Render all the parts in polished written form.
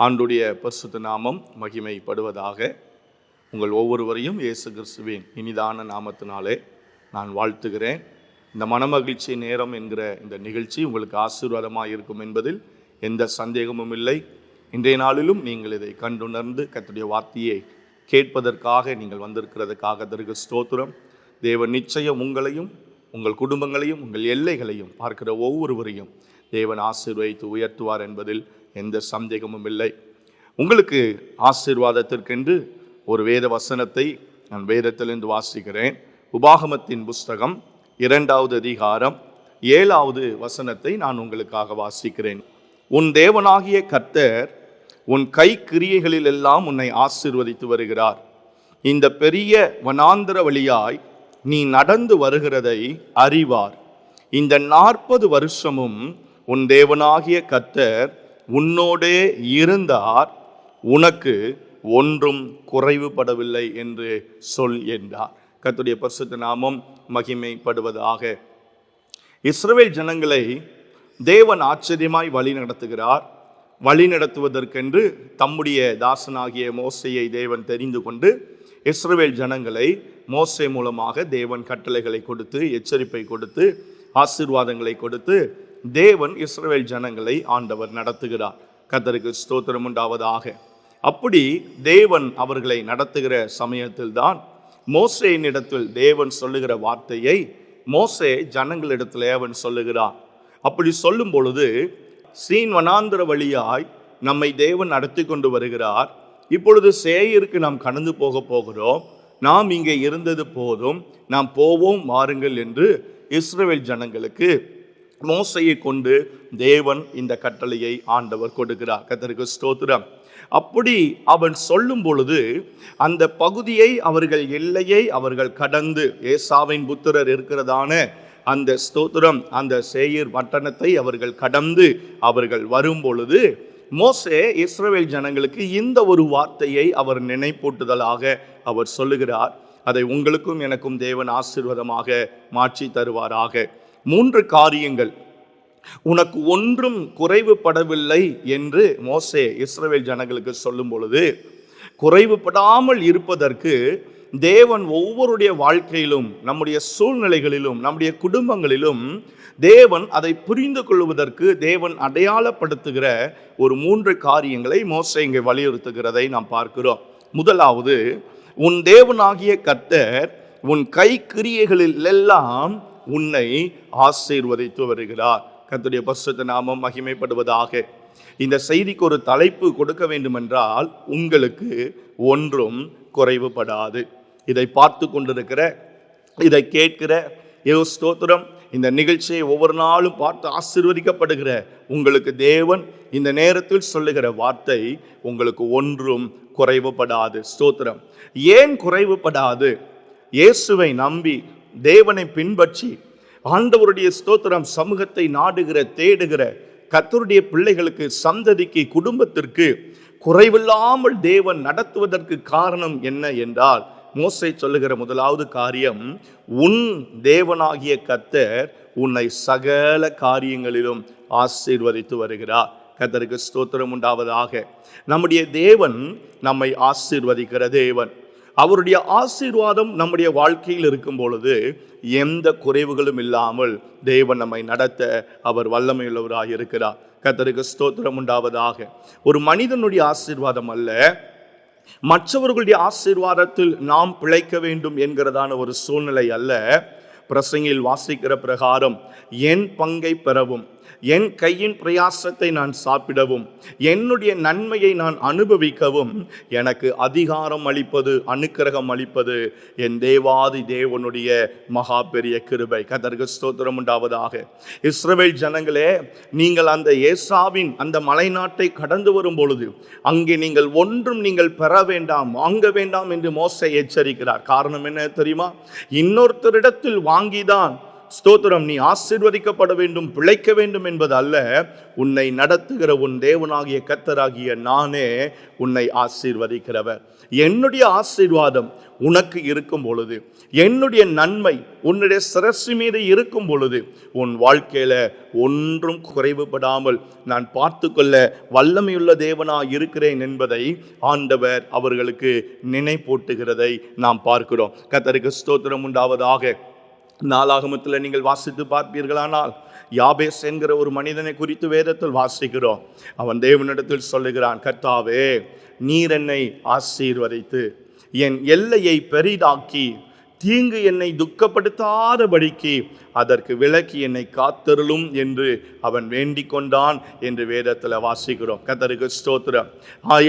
ஆண்டுடைய பரிசுத்த நாமம் மகிமைப்படுவதாக. உங்கள் ஒவ்வொருவரையும் இயேசு கிறிஸ்துவின் இனிதான நாமத்தினாலே நான் வாழ்த்துகிறேன். இந்த மனமகிழ்ச்சி நேரம் என்கிற இந்த நிகழ்ச்சி உங்களுக்கு ஆசீர்வாதமாக இருக்கும் என்பதில் எந்த சந்தேகமும் இல்லை. இன்றைய நாளிலும் நீங்கள் இதை கண்டுணர்ந்து கர்த்தருடைய வார்த்தையை கேட்பதற்காக நீங்கள் வந்திருக்கிறதுக்காக அதற்கு ஸ்தோத்திரம். தேவன் நிச்சயம் உங்களையும் உங்கள் குடும்பங்களையும் உங்கள் எல்லைகளையும் பார்க்கிற ஒவ்வொருவரையும் தேவன் ஆசீர்வதித்து உயர்த்துவார் என்பதில் எந்த சந்தேகமும் இல்லை. உங்களுக்கு ஆசீர்வாதத்திற்கென்று ஒரு வேத வசனத்தை நான் வேதத்திலிருந்து வாசிக்கிறேன். உபாகமத்தின் புஸ்தகம் 2வது அதிகாரம் 7வது வசனத்தை நான் உங்களுக்காக வாசிக்கிறேன். உன் தேவனாகிய கர்த்தர் உன் கை கிரியைகளில் எல்லாம் உன்னை ஆசீர்வதித்து வருகிறார். இந்த பெரிய வனாந்தர வழியாய் நீ நடந்து வருகிறதை அறிவார். இந்த 40 வருஷமும் உன் தேவனாகிய கர்த்தர் உன்னோடே இருந்தார், உனக்கு ஒன்றும் குறைவுபடவில்லை என்று சொல் என்றார். கர்த்தருடைய பரிசுத்த நாமம் மகிமைப்படுவதாக. இஸ்ரவேல் ஜனங்களை தேவன் ஆச்சரியமாய் வழி நடத்துகிறார். வழி நடத்துவதற்கென்று தம்முடைய தாசனாகிய மோசேயை தேவன் தெரிந்து கொண்டு இஸ்ரவேல் ஜனங்களை மோசே மூலமாக தேவன் கட்டளைகளை கொடுத்து எச்சரிப்பை கொடுத்து ஆசீர்வாதங்களை கொடுத்து தேவன் இஸ்ரவேல் ஜனங்களை ஆண்டவர் நடத்துகிறார். கர்த்தருக்கு ஸ்தோத்திரம் உண்டாவதாக. அப்படி தேவன் அவர்களை நடத்துகிற சமயத்தில் தான் மோசேயினிடத்தில் தேவன் சொல்லுகிற வார்த்தையை மோசே ஜனங்களிடத்தில் அவன் சொல்லுகிறார். அப்படி சொல்லும் பொழுது சீன் வனாந்தர வழியாய் நம்மை தேவன் நடத்தி கொண்டு வருகிறார். இப்பொழுது சேயருக்கு நாம் கடந்து போகிறோம். நாம் இங்கே இருந்தது போதும், நாம் போவோம் வாருங்கள் என்று இஸ்ரவேல் ஜனங்களுக்கு மோசையை கொண்டு தேவன் இந்த கட்டளையை ஆண்டவர் கொடுக்கிறார். கர்த்தருக்கு ஸ்தோத்திரம். அப்படி அவன் சொல்லும் பொழுது அந்த பகுதியை அவர்கள் எல்லையை அவர்கள் கடந்து ஏசாவின் புத்திரர் இருக்கிறதான அந்த ஸ்தோத்திரம் அந்த சேயீர் பட்டணத்தை அவர்கள் கடந்து அவர்கள் வரும் பொழுது மோசே இஸ்ரவேல் ஜனங்களுக்கு இந்த ஒரு வார்த்தையை அவர் நினைப்பூட்டுதலாக அவர் சொல்லுகிறார். அதை உங்களுக்கும் எனக்கும் தேவன் ஆசீர்வாதமாக மாற்றி தருவாராக. 3 காரியங்கள் உனக்கு ஒன்றும் குறைவுபடவில்லை என்று மோசே இஸ்ரவேல் ஜனங்களுக்கு சொல்லும் பொழுது குறைவுபடாமல் இருப்பதற்கு தேவன் ஒவ்வொருடைய வாழ்க்கையிலும் நம்முடைய சூழ்நிலைகளிலும் நம்முடைய குடும்பங்களிலும் தேவன் அதை புரிந்து கொள்வதற்கு தேவன் அடையாளப்படுத்துகிற ஒரு 3 காரியங்களை மோசே இங்கே வலியுறுத்துகிறதை நாம் பார்க்கிறோம். முதலாவது, உன் தேவனாகிய கர்த்தர் உன் கை கிரியைகளில் எல்லாம் உன்னை ஆசீர்வதித்து வருகிறார். கர்த்தருடைய பரிசுத்த நாமம் மகிமைப்படுவதாக. இந்த செய்திக்கு ஒரு தலைப்பு கொடுக்க வேண்டும் என்றால் உங்களுக்கு ஒன்றும் குறைவுபடாது. இதை பார்த்து கொண்டிருக்கிற இதை கேட்கிற ஸ்தோத்திரம் இந்த நிகழ்ச்சியை ஒவ்வொரு நாளும் பார்த்து ஆசீர்வதிக்கப்படுகிற உங்களுக்கு தேவன் இந்த நேரத்தில் சொல்லுகிற வார்த்தை உங்களுக்கு ஒன்றும் குறைவுபடாது. ஸ்தோத்திரம். ஏன் குறைவுபடாது? இயேசுவை நம்பி தேவனை பின்பற்றி ஆண்டவருடைய ஸ்தோத்திரம் சமூகத்தை நாடுகிற தேடுகிற கர்த்தருடைய பிள்ளைகளுக்கு சந்ததிக்கு குடும்பத்திற்கு குறைவில்லாமல் தேவன் நடத்துவதற்கு காரணம் என்ன என்றால் மோசே சொல்லுகிற முதலாவது காரியம், உன் தேவனாகிய கர்த்தர் உன்னை சகல காரியங்களிலும் ஆசீர்வதித்து வருகிறார். கர்த்தருக்கு ஸ்தோத்திரம் உண்டாவதாக. நம்முடைய தேவன் நம்மை ஆசீர்வதிக்கிற தேவன். அவருடைய ஆசீர்வாதம் நம்முடைய வாழ்க்கையில் இருக்கும் பொழுது எந்த குறைவுகளும் இல்லாமல் தேவன் நம்மை நடத்த அவர் வல்லமையுள்ளவராக இருக்கிறார். கர்த்தருக்கு ஸ்தோத்திரம் உண்டாவதாக. ஒரு மனிதனுடைய ஆசீர்வாதம் அல்ல, மற்றவர்களுடைய ஆசீர்வாதத்தில் நாம் பிழைக்க வேண்டும் என்கிறதான ஒரு சூழ்நிலை அல்ல. பிரசங்கில் வாசிக்கிற பிரகாரம் என் பங்கை பெறவும் என் கையின் பிரயாசத்தை நான் சாப்பிடவும் என்னுடைய நன்மையை நான் அனுபவிக்கவும் எனக்கு அதிகாரம் அளிப்பது அனுக்கிரகம் அளிப்பது என் தேவாதி தேவனுடைய மகா பெரிய கிருபை. கர்த்தருக்கு ஸ்தோத்திரம் உண்டாவதாக. இஸ்ரவேல் ஜனங்களே, நீங்கள் அந்த ஏசாவின் அந்த மலைநாட்டை கடந்து வரும் பொழுது அங்கே நீங்கள் ஒன்றும் நீங்கள் பெற வேண்டாம், வாங்க வேண்டாம் என்று மோசே எச்சரிக்கிறார். காரணம் என்ன தெரியுமா? இன்னொருத்தரிடத்தில் வாங்கிதான் ஸ்தோத்திரம், நீ ஆசீர்வதிக்கப்பட வேண்டும், பிழைக்க வேண்டும் என்பது அல்ல. உன்னை நடத்துகிற உன் தேவனாகிய கர்த்தராகிய நானே உன்னை ஆசீர்வதிக்கிறவர். என்னுடைய ஆசீர்வாதம் உனக்கு இருக்கும் பொழுது, என்னுடைய நன்மை உன்னுடைய சிரசு மீது இருக்கும் பொழுது, உன் வாழ்க்கையில ஒன்றும் குறைவுபடாமல் நான் பார்த்து கொள்ள வல்லமையுள்ள தேவனாய் இருக்கிறேன் என்பதை ஆண்டவர் அவர்களுக்கு நினைப்பூட்டுகிறதை நாம் பார்க்கிறோம். கர்த்தருக்கு ஸ்தோத்திரம் உண்டாவதாக. நாளாகமத்தில் நீங்கள் வாசித்து பார்ப்பீர்களானால், யாபேஸ் என்கிற ஒரு மனிதனை குறித்து வேதத்தில் வாசிக்கிறோம். அவன் தேவனிடத்தில் சொல்லுகிறான், கர்த்தாவே, நீர் என்னை ஆசீர்வதித்து என் எல்லையை பெரிதாக்கி தீங்கு என்னை துக்கப்படுத்தாதபடிக்கு அதற்கு விலக்கி என்னை காத்தருளும் என்று அவன் வேண்டிக் கொண்டான் என்று வேதத்தில் வாசிக்கிறோம். கர்த்தருக்கு ஸ்தோத்திரம்.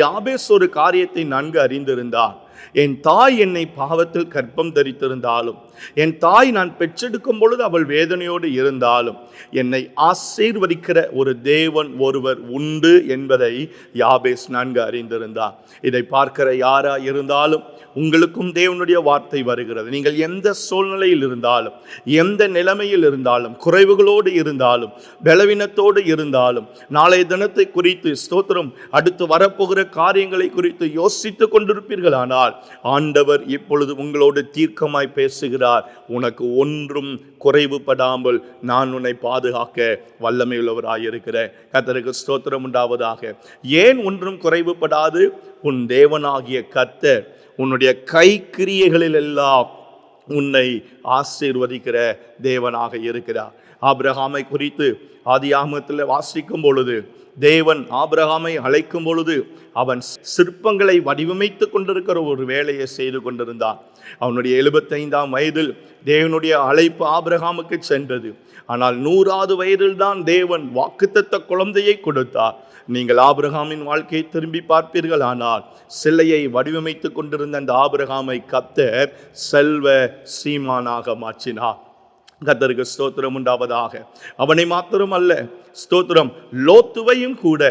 யாபேஸ் ஒரு காரியத்தை நன்கு அறிந்திருந்தான். என் தாய் என்னை பாவத்தில் கர்ப்பம் தரித்திருந்தாலும், என் தாய் நான் பெற்றெடுக்கும் பொழுது அவள் வேதனையோடு இருந்தாலும், என்னை ஆசீர்வதிக்கிற ஒரு தேவன் ஒருவர் உண்டு என்பதை யாபேஸ் நன்கு அறிந்திருந்தார். இதை பார்க்கிற யாரா இருந்தாலும் உங்களுக்கும் தேவனுடைய வார்த்தை வருகிறது. நீங்கள் எந்த சூழ்நிலையில் இருந்தாலும், எந்த நிலைமையில் இருந்தாலும், குறைவுகளோடு இருந்தாலும், பலவீனத்தோடு இருந்தாலும், நாளைய தினத்தை குறித்து ஸ்தோத்திரம், அடுத்து வரப்போகிற காரியங்களை குறித்து யோசித்துக் கொண்டிருப்பீர்களானால், ஆண்டவர் இப்பொழுது உங்களோடு தீர்க்கமாய் பேசுகிறார். உனக்கு ஒன்றும் குறைவுபடாமல் நான் உன்னை பாதுகாக்க வல்லமையுள்ளவராயிருக்கிற கர்த்தருக்கு ஸ்தோத்திரம் உண்டாவதாக. ஏன் ஒன்றும் குறைவுபடாது? உன் தேவனாகிய கர்த்தர் உன்னுடைய கைக்கிரியைகளில் எல்லாம் உன்னை ஆசீர்வதிக்கிற தேவனாக இருக்கிறார். ஆபிரகாமை குறித்து ஆதியாகமத்தில் வாசிக்கும் பொழுது, தேவன் ஆபிரகாமை அழைக்கும் பொழுது அவன் சிற்பங்களை வடிவமைத்துக் கொண்டிருக்கிற ஒரு வேலையை செய்து கொண்டிருந்தான். அவனுடைய 75ஆம் வயதில் தேவனுடைய அழைப்பு ஆபிரகாமுக்கு சென்றது. ஆனால் 100வது வயதில் தான் தேவன் வாக்குத்தத்த குழந்தையை கொடுத்தார். நீங்கள் ஆபிரகாமின் வாழ்க்கையை திரும்பி பார்ப்பீர்கள். ஆனால் சிலையை வடிவமைத்துக் கொண்டிருந்த அந்த ஆபிரகாமை கர்த்தர் செல்வ சீமானாக மாற்றினார். கர்த்தருக்கு ஸ்தோத்திரம் உண்டாவதாக. அவனை மாத்திரம் அல்ல, ஸ்தோத்திரம், லோத்துவையும் கூட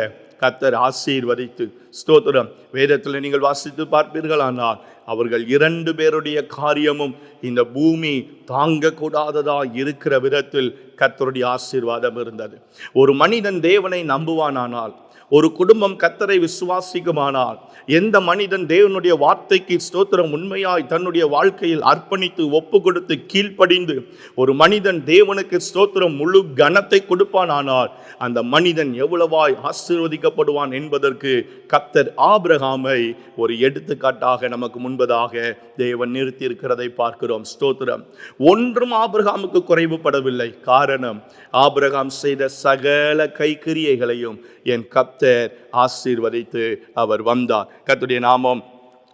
கர்த்தர் ஆசீர்வதித்து, ஸ்தோத்திரம், வேதத்தில் நீங்கள் வாசித்து பார்ப்பீர்களானால் அவர்கள் 2 பேருடைய காரியமும் இந்த பூமி தாங்கக்கூடாததா இருக்கிற விதத்தில் கர்த்தருடைய ஆசீர்வாதம் இருந்தது. ஒரு மனிதன் தேவனை நம்புவானானால், ஒரு குடும்பம் கர்த்தரை விசுவாசிக்குமானால், எந்த மனிதன் தேவனுடைய வார்த்தைக்கு ஸ்தோத்திரம் உண்மையாய் தன்னுடைய வாழ்க்கையில் அர்ப்பணித்து ஒப்பு கொடுத்து கீழ்ப்படிந்து ஒரு மனிதன் தேவனுக்கு ஸ்தோத்திரம் முழு கனத்தை கொடுப்பானானால் அந்த மனிதன் எவ்வளவாய் ஆசீர்வதிக்கப்படுவான் என்பதற்கு கர்த்தர் ஆபிரகாமை ஒரு எடுத்துக்காட்டாக நமக்கு முன்பதாக தேவன் நிறுத்தி இருக்கிறதை பார்க்கிறோம். ஸ்தோத்திரம். ஒன்றும் ஆபிரகாமுக்கு குறைவுபடவில்லை. காரணம், ஆபிரகாம் செய்த சகல கைக்கிரியைகளையும் என் கர்த்தர் ஆசீர்வதித்து அவர் வந்தார். கர்த்தருடைய நாமம்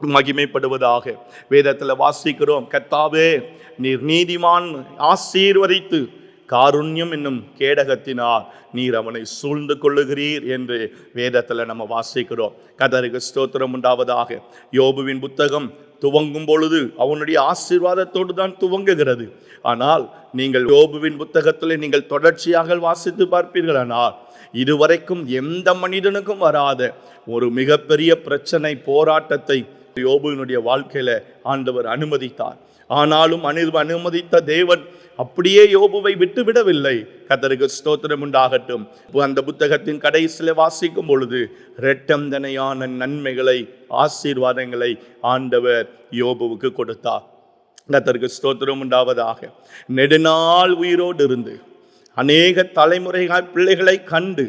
மகிமைப்படுவதாக. வேதத்தில் வாசிக்கிறோம், கர்த்தாவே, நீர் நீதிமான் ஆசீர்வதித்து காருண்யம் என்னும் கேடகத்தினால் நீர் அவனை சூழ்ந்து கொள்ளுகிறீர் என்று வேதத்தில் நம்ம வாசிக்கிறோம். கர்த்தருக்கு ஸ்தோத்திரம் உண்டாவதாக. யோபுவின் புத்தகம் துவங்கும் பொழுது அவனுடைய ஆசீர்வாதத்தோடு தான் துவங்குகிறது. ஆனால் நீங்கள் யோபுவின் புத்தகத்தில் நீங்கள் தொடர்ச்சியாக வாசித்து பார்ப்பீர்கள். ஆனால் இதுவரைக்கும் எந்த மனிதனுக்கும் வராத ஒரு மிகப்பெரிய பிரச்சனை, போராட்டத்தை யோபுவினுடைய வாழ்க்கையில ஆண்டவர் அனுமதித்தார். ஆனாலும் அனுமதித்த தேவன் அப்படியே யோபுவை விட்டுவிடவில்லை. கர்த்தருக்கு ஸ்தோத்திரம் உண்டாகட்டும். அந்த புத்தகத்தின் கடைசியில் வாசிக்கும் பொழுது இரட்டந்தனையான நன்மைகளை, ஆசீர்வாதங்களை ஆண்டவர் யோபுவுக்கு கொடுத்தார். கர்த்தருக்கு ஸ்தோத்திரம் உண்டாவதாக. நெடுநாள் உயிரோடு இருந்து அநேக தலைமுறைகள் பிள்ளைகளை கண்டு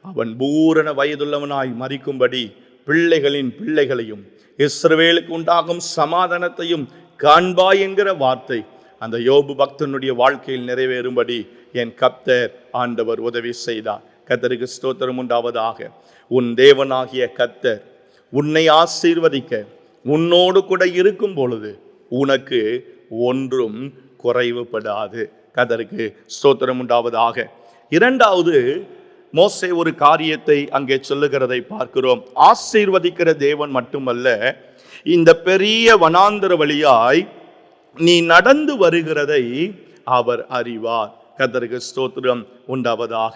அவன் பூரண வயதுள்ளவனாய் மரிக்கும்படி பிள்ளைகளின் பிள்ளைகளையும் இஸ்ரவேலுக்கு உண்டாகும் சமாதானத்தையும் காண்பாய் என்கிற வார்த்தை அந்த யோபு பக்தனுடைய வாழ்க்கையில் நிறைவேறும்படி என் கர்த்தர் ஆண்டவர் உதவி செய்தார். கர்த்தருக்கு ஸ்தோத்திரம் உண்டாவதாக. உன் தேவனாகிய கர்த்தர் உன்னை ஆசீர்வதிக்க உன்னோடு கூட இருக்கும் பொழுது உனக்கு ஒன்றும் குறைவுபடாது. கர்த்தருக்கு ஸ்தோத்திரம் உண்டாவதாக. 2வது, மோசே ஒரு காரியத்தை அங்கே சொல்லுகிறதை பார்க்கிறோம். ஆசீர்வதிக்கிற தேவன் மட்டுமல்ல, இந்த பெரிய வனாந்தர வழியாய் நீ நடந்து வருகிறதை அவர் அறிவார். கர்த்தருக்கு ஸ்தோத்திரம் உண்டாவதாக.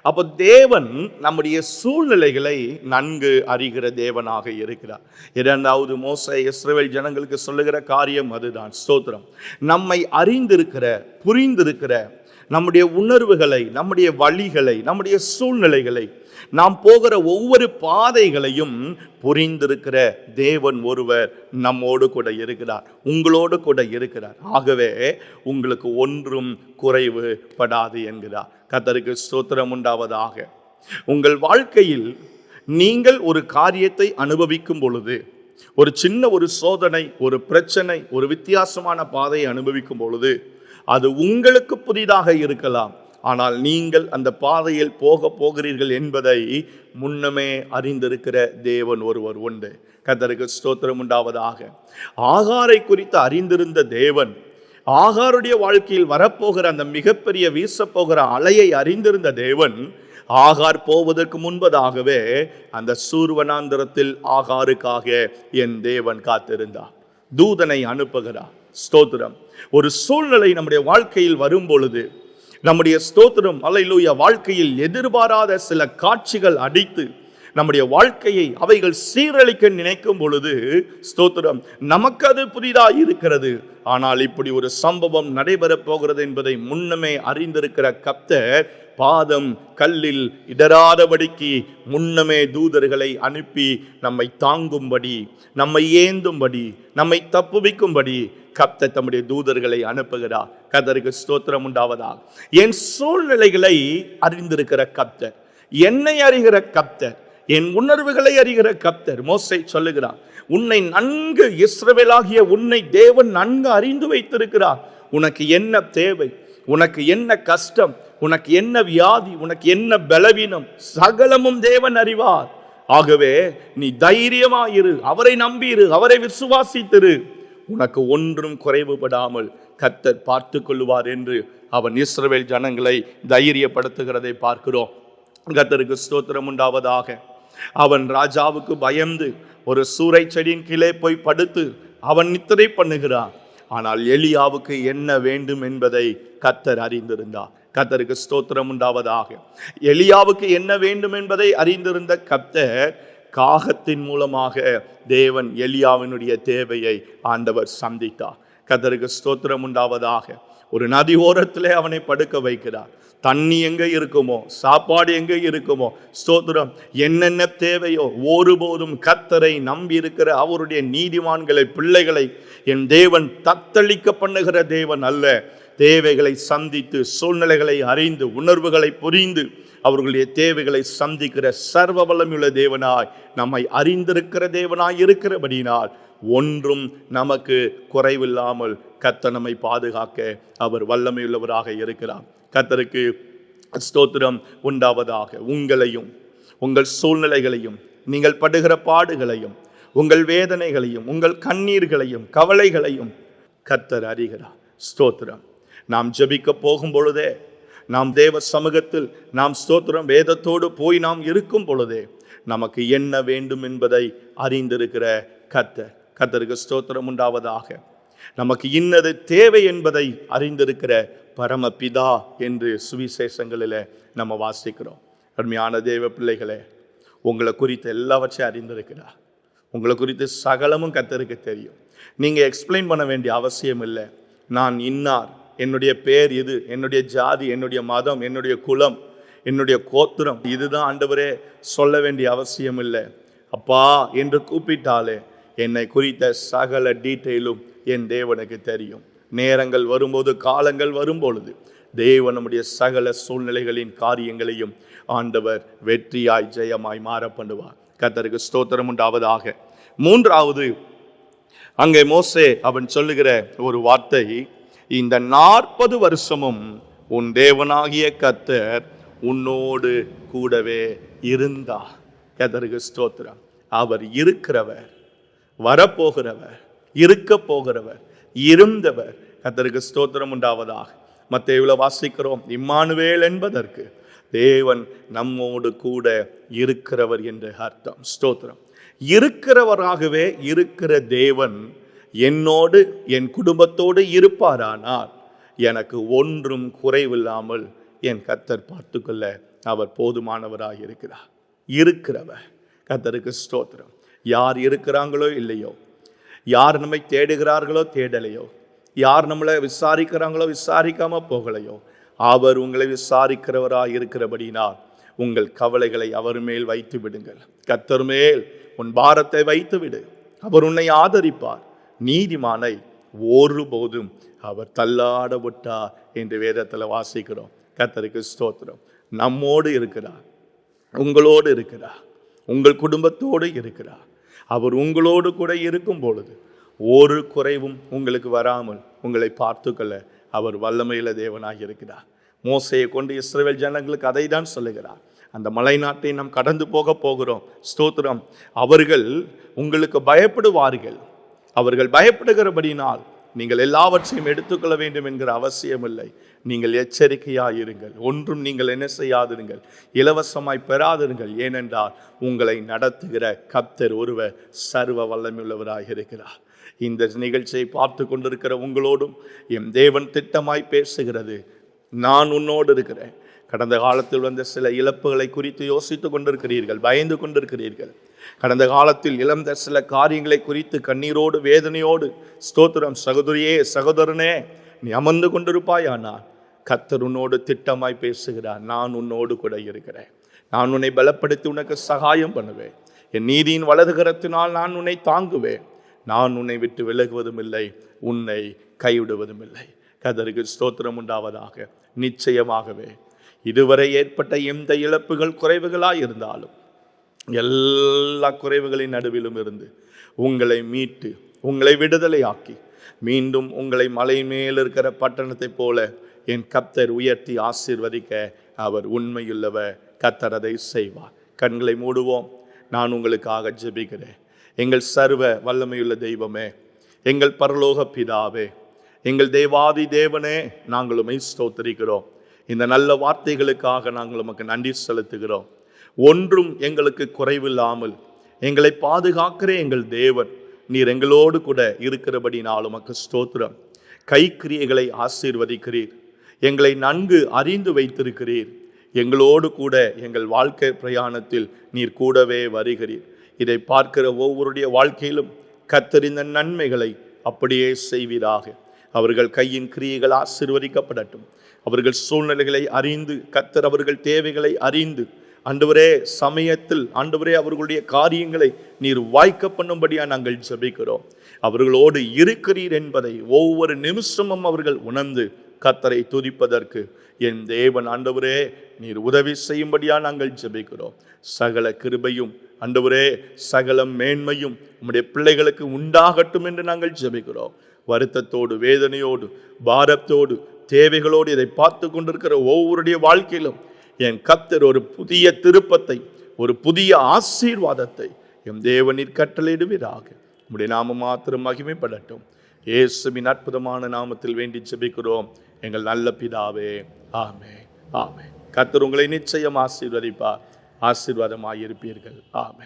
அப்போ தேவன் நம்முடைய சூழ்நிலைகளை நன்கு அறிகிற தேவனாக இருக்கிறார். இரண்டாவது மோசே இஸ்ரவேல் ஜனங்களுக்கு சொல்லுகிற காரியம் அதுதான். ஸ்தோத்திரம். நம்மை அறிந்திருக்கிற, புரிந்திருக்கிற, நம்முடைய உணர்வுகளை, நம்முடைய வழிகளை, நம்முடைய சூழ்நிலைகளை, நாம் போகிற ஒவ்வொரு பாதைகளையும் புரிந்திருக்கிற தேவன் ஒருவர் நம்மோடு கூட இருக்கிறார், உங்களோடு கூட இருக்கிறார். ஆகவே உங்களுக்கு ஒன்றும் குறைவுபடாது என்கிறார். கர்த்தருக்கு ஸ்தோத்திரம் உண்டாவதாக. உங்கள் வாழ்க்கையில் நீங்கள் ஒரு காரியத்தை அனுபவிக்கும் பொழுது, ஒரு சின்ன ஒரு சோதனை, ஒரு பிரச்சனை, ஒரு வித்தியாசமான பாதையை அனுபவிக்கும் பொழுது, அது உங்களுக்கு புதிதாக இருக்கலாம். ஆனால் நீங்கள் அந்த பாதையில் போகிறீர்கள் என்பதை முன்னமே அறிந்திருக்கிற தேவன் ஒருவர் உண்டு. கர்த்தருக்கு ஸ்தோத்திரம் உண்டாவதாக. ஆகாரை குறித்து அறிந்திருந்த தேவன், ஆகாருடைய வாழ்க்கையில் வரப்போகிற அந்த மிகப்பெரிய வீசப்போகிற அலையை அறிந்திருந்த தேவன், ஆகார் போவதற்கு முன்பதாகவே அந்த சூர்வனாந்திரத்தில் ஆகாருக்காக என் தேவன் காத்திருந்தார். தூதனை அனுப்புகிறார். ஸ்தோத்திரம். ஒரு சூழ்நிலை நம்முடைய வாழ்க்கையில் வரும் பொழுது, நம்முடைய ஸ்தோத்திரம் அல்லேலூயா, வாழ்க்கையில் எதிர்பாராத சில காட்சிகள் அடித்து நம்முடைய வாழ்க்கையை அவைகள் சீரழிக்க நினைக்கும் பொழுது, ஸ்தோத்திரம், நமக்கு அது புதிதாக இருக்கிறது. ஆனால் இப்படி ஒரு சம்பவம் நடைபெறப் போகிறது என்பதை முன்னமே அறிந்திருக்கிற கர்த்தர் பாதம் கல்லில் இடராதபடிக்கு முன்னமே தூதர்களை அனுப்பி நம்மை தாங்கும்படி, நம்மை ஏந்தும்படி, நம்மை தப்புவிக்கும்படி கர்த்தர் தம்முடைய தூதர்களை அனுப்புகிறார். கர்த்தருக்கு ஸ்தோத்திரம் உண்டாவதாக. என் சூழ்நிலைகளை அறிந்திருக்கிற கர்த்தர், என்னை அறிகிற கர்த்தர், என் உணர்வுகளை அறிகிற கர்த்தர். மோசே சொல்லுகிறார், உன்னை நன்கு, இஸ்ரவேலாகிய உன்னை தேவன் நன்கு அறிந்து வைத்திருக்கிறார். உனக்கு என்ன தேவை, உனக்கு என்ன கஷ்டம், உனக்கு என்ன வியாதி, உனக்கு என்ன பலவீனம், சகலமும் தேவன் அறிவார். ஆகவே நீ தைரியமாயிரு, அவரை நம்பியிரு, அவரை விசுவாசித்திரு. உனக்கு ஒன்றும் குறைவுபடாமல் கர்த்தர் பார்த்து கொள்ளுவார் என்று அவன் இஸ்ரவேல் ஜனங்களை தைரியப்படுத்துகிறதை பார்க்கிறோம். கர்த்தருக்கு ஸ்தோத்திரம் உண்டாவதாக. அவன் ராஜாவுக்கு பயந்து ஒரு சூரை செடியின் கீழே போய் படுத்து அவன் நித்திரை பண்ணுகிறான். ஆனால் எலியாவுக்கு என்ன வேண்டும் என்பதை கர்த்தர் அறிந்திருந்தார். கர்த்தருக்கு ஸ்தோத்திரம் உண்டாவதாக. எலியாவுக்கு என்ன வேண்டும் என்பதை அறிந்திருந்த கர்த்தர் காகத்தின் மூலமாக தேவன் எலியாவினுடைய தேவையை ஆண்டவர் சந்தித்தார். கர்த்தருக்கு ஸ்தோத்திரம் உண்டாவதாக. ஒரு நதி ஓரத்திலே அவனை படுக்க வைக்கிறார். தண்ணி எங்கே இருக்குமோ, சாப்பாடு எங்கே இருக்குமோ, ஸ்தோத்திரம், என்னென்ன தேவையோ, ஒருபோதும் கர்த்தரை நம்பி இருக்கிற அவருடைய நீதிமான்களை, பிள்ளைகளை என் தேவன் தத்தளிக்க பண்ணுகிற தேவன் அல்ல. தேவைகளை சந்தித்து, சூழ்நிலைகளை அறிந்து, உணர்வுகளை புரிந்து அவர்களுடைய தேவைகளை சந்திக்கிற சர்வ வல்லமையுள்ள தேவனாய், நம்மை அறிந்திருக்கிற தேவனாய் இருக்கிறபடினால் ஒன்றும் நமக்கு குறைவில்லாமல் கர்த்தர் நம்மை பாதுகாக்க அவர் வல்லமையுள்ளவராக இருக்கிறார். கர்த்தருக்கு ஸ்தோத்திரம் உண்டாவதாக. உங்களையும், உங்கள் சூழ்நிலைகளையும், நீங்கள் படுகிற பாடுகளையும், உங்கள் வேதனைகளையும், உங்கள் கண்ணீர்களையும், கவலைகளையும் கர்த்தர் அறிகிறார். ஸ்தோத்திரம். நாம் ஜெபிக்க போகும் பொழுதே, நாம் தேவ சமூகத்தில் நாம் ஸ்தோத்திரம் வேதத்தோடு போய் நாம் இருக்கும் பொழுதே நமக்கு என்ன வேண்டும் என்பதை அறிந்திருக்கிற கர்த்தர். கர்த்தருக்கு ஸ்தோத்திரம் உண்டாவதாக. நமக்கு இன்னது தேவை என்பதை அறிந்திருக்கிற பரமபிதா என்று சுவிசேஷங்களில் நம்ம வாசிக்கிறோம். அருமையான தேவ பிள்ளைகளே, உங்களை குறித்து எல்லாவற்றையும் அறிந்திருக்கிறார். உங்களை குறித்து சகலமும் கர்த்தருக்கு தெரியும். நீங்கள் எக்ஸ்பிளைன் பண்ண வேண்டிய அவசியம் இல்லை. நான் இன்னார், என்னுடைய பேர் இது, என்னுடைய ஜாதி, என்னுடைய மதம், என்னுடைய குலம், என்னுடைய கோத்திரம், இதுதான் ஆண்டவரே சொல்ல வேண்டிய அவசியம் இல்லை. அப்பா என்று கூப்பிட்டாலே என்னை குறித்த சகல டீட்டெயிலும் என் தேவனுக்கு தெரியும். நேரங்கள் வரும்போது, காலங்கள் வரும்பொழுது தேவன் நம்முடைய சகல சூழ்நிலைகளின் காரியங்களையும் ஆண்டவர் வெற்றியாய் ஜெயமாய் மாற பண்ணுவார். கர்த்தருக்கு ஸ்தோத்திரம் உண்டாவதாக. மூன்றாவது, அங்கே மோசே அவன் சொல்லுகிற ஒரு வார்த்தை, இந்த 40 வருஷமும் உன் தேவனாகிய கர்த்தர் உன்னோடு கூடவே இருந்தார். கர்த்தருக்கு ஸ்தோத்திரம். அவர் இருக்கிறவர், வரப்போகிறவர், இருக்க போகிறவர், இருந்தவர். கர்த்தருக்கு ஸ்தோத்திரம் உண்டாவதாக. மத்தேயுல வாசிக்கிறோம், இம்மானுவேல் என்பதற்கு தேவன் நம்மோடு கூட இருக்கிறவர் என்று அர்த்தம். ஸ்தோத்திரம். இருக்கிறவராகவே இருக்கிற தேவன் என்னோடு, என் குடும்பத்தோடு இருப்பாரானால் எனக்கு ஒன்றும் குறைவில்லாமல் என் கர்த்தர் பார்த்துக்கொள்ள அவர் போதுமானவராக இருக்கிறார். இருக்கிறவர். கர்த்தருக்கு ஸ்தோத்திரம். யார் இருக்கிறாங்களோ இல்லையோ, யார் நம்மை தேடுகிறார்களோ தேடலையோ, யார் நம்மளை விசாரிக்கிறாங்களோ விசாரிக்காம போகலையோ, அவர் உங்களை விசாரிக்கிறவராக இருக்கிறபடினால் உங்கள் கவலைகளை அவர் மேல் வைத்து விடுங்கள். கர்த்தர் மேல் உன் பாரத்தை வைத்து விடு. அவர் உன்னை ஆதரிப்பார். நீதிமானை ஒருபோதும் அவர் தள்ளாட விட்டார் என்று வேதத்தில் வாசிக்கிறோம். கர்த்தருக்கு ஸ்தோத்திரம். நம்மோடு இருக்கிறார், உங்களோடு இருக்கிறார், உங்கள் குடும்பத்தோடு இருக்கிறார். அவர் உங்களோடு கூட இருக்கும் பொழுது ஒரு குறைவும் உங்களுக்கு வராமல் உங்களை பார்த்துக்கொள்ள அவர் வல்லமையில தேவனாக இருக்கிறார். மோசையை கொண்டு இஸ்ரவேல் ஜனங்களுக்கு அதை தான் சொல்லுகிறார். அந்த மலை நாட்டை நாம் கடந்து போகிறோம். ஸ்தோத்திரம். அவர்கள் உங்களுக்கு பயப்படுவார்கள். அவர்கள் பயப்படுகிறபடினால் நீங்கள் எல்லாவற்றையும் எடுத்துக்கொள்ள வேண்டும் என்கிற அவசியம் இல்லை. நீங்கள் எச்சரிக்கையாயிருங்கள். ஒன்றும் நீங்கள் என்ன செய்யாதிருங்கள், இலவசமாய் பெறாதிருங்கள். ஏனென்றால் உங்களை நடத்துகிற கர்த்தர் ஒருவர் சர்வ வல்லமையுள்ளவராக இருக்கிறார். இந்த நிகழ்ச்சியை பார்த்து கொண்டிருக்கிற உங்களோடும் என் தேவன் திட்டமாய் பேசுகிறது. நான் உன்னோடு இருக்கிறேன். கடந்த காலத்தில் வந்த சில இழப்புகளை குறித்து யோசித்து கொண்டிருக்கிறீர்கள், பயந்து கொண்டிருக்கிறீர்கள். கடந்த காலத்தில் இழந்த சில காரியங்களை குறித்து கண்ணீரோடு வேதனையோடு, ஸ்தோத்திரம், சகோதரியே சகோதரனே நீ அமர்ந்து கொண்டிருப்பாயானால் கர்த்தர் உன்னோடு திட்டமாய் பேசுகிறார். நான் உன்னோடு கூட இருக்கிறேன். நான் உன்னை பலப்படுத்தி உனக்கு சகாயம் பண்ணுவேன். என் நீதியின் வலது கரத்தினால் நான் உன்னை தாங்குவேன். நான் உன்னை விட்டு விலகுவதும் இல்லை, உன்னை கைவிடுவதும் இல்லை. கர்த்தருக்கு ஸ்தோத்திரம் உண்டாவதாக. நிச்சயமாகவே இதுவரை ஏற்பட்ட எந்த இழப்புகள் குறைவுகளாய் இருந்தாலும் எல்லா குறைவுகளின் நடுவிலும் இருந்து உங்களை மீட்டு உங்களை விடுதலையாக்கி மீண்டும் உங்களை மலை மேல் இருக்கிற பட்டணத்தை போல என் கர்த்தர் உயர்த்தி ஆசீர்வதிக்க அவர் உண்மையுள்ளவர். கர்த்தர் அதை செய்வார். கண்களை மூடுவோம். நான் உங்களுக்காக ஜெபிக்கிறேன். எங்கள் சர்வ வல்லமையுள்ள தெய்வமே, எங்கள் பரலோக பிதாவே, எங்கள் தேவாதி தேவனே, நாங்கள் உம்மை ஸ்தோத்திரிக்கிறோம். இந்த நல்ல வார்த்தைகளுக்காக நாங்கள் உமக்கு நன்றி செலுத்துகிறோம். ஒன்றும் எங்களுக்கு குறைவில்லாமல் எங்களை பாதுகாக்கிற எங்கள் தேவன் நீர் எங்களோடு கூட இருக்கிறபடினால் உமக்கு ஸ்தோத்திரம். கைக்கிரியைகளை ஆசீர்வதிக்கிறீர். எங்களை நன்கு அறிந்து வைத்திருக்கிறீர். எங்களோடு கூட எங்கள் வாழ்க்கை பிரயாணத்தில் நீர் கூடவே வருகிறீர். இதை பார்க்கிற ஒவ்வொருடைய வாழ்க்கையிலும் கர்த்தர் இந்த நன்மைகளை அப்படியே செய்வீராக. அவர்கள் கையின் கிரியைகள் ஆசீர்வதிக்கப்படட்டும். அவர்கள் சூழ்நிலைகளை அறிந்து, கர்த்தர் அவர்கள் தேவைகளை அறிந்து, ஆண்டவரே சமயத்தில் ஆண்டவரே அவர்களுடைய காரியங்களை நீர் வாய்க்க பண்ணும்படியா நாங்கள் ஜெபிக்கிறோம். அவர்களோடு இருக்கிறீர் என்பதை ஒவ்வொரு நிமிஷமும் அவர்கள் உணர்ந்து கர்த்தரை துதிப்பதற்கு என் தேவன் ஆண்டவரே நீர் உதவி செய்யும்படியா நாங்கள் ஜெபிக்கிறோம். சகல கிருபையும் ஆண்டவரே சகல மேன்மையும் உம்முடைய பிள்ளைகளுக்கு உண்டாகட்டும் என்று நாங்கள் ஜெபிக்கிறோம். வருத்தத்தோடு, வேதனையோடு, பாரத்தோடு, தேவைகளோடு இதை பார்த்து கொண்டிருக்கிற ஒவ்வொருடைய வாழ்க்கையிலும் என் கர்த்தர் ஒரு புதிய திருப்பத்தை, ஒரு புதிய ஆசீர்வாதத்தை என் தேவனின் கட்டளையிடுவீராக. உம்முடைய நாமம் மாத்திரம் மகிமைப்படட்டும். இயேசுவின் அற்புதமான நாமத்தில் வேண்டி ஜெபிக்கிறோம் எங்கள் நல்ல பிதாவே. ஆமென், ஆமென். கர்த்தர் உங்களை நிச்சயம் ஆசீர்வதிப்பார். ஆசீர்வாதமாயிருப்பீர்கள். ஆமென்.